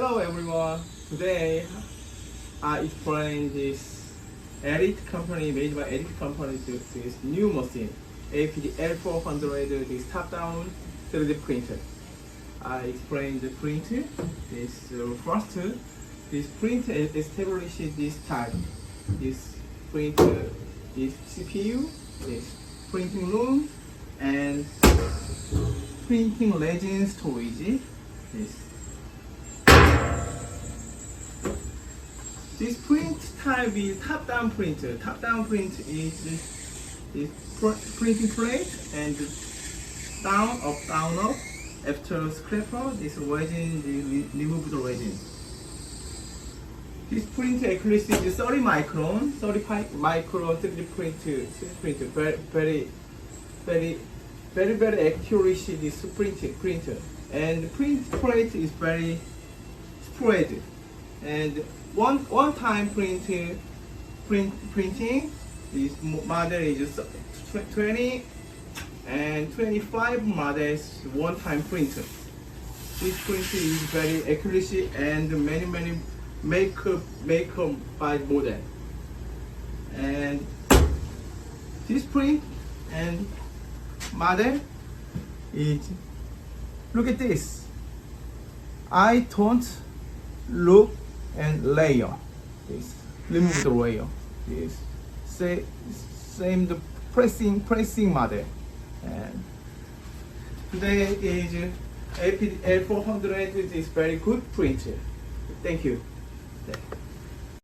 Hello everyone. Today I explain this Edit company made by Edit company to this new machine APD L400 this top-down 3D printer. I explain the printer. This first this printer establishes this type. This printer is CPU, this printing room, and printing resin storage. This print type is top-down printer. Top-down print is printing plate and down up. After scraper, this resin remove the resin. This printer accuracy is 30 micron, 35 micron 3D printer. Very accuracy this printer. And print plate is very spread. And one time printing this model is 20 and 25 models one time printer. This printer is very accuracy and many make by model. And this print and model is, look at this. I don't look and layer. This remove the layer. This same the pressing model. And today is APD L400 is very good printer. Thank you.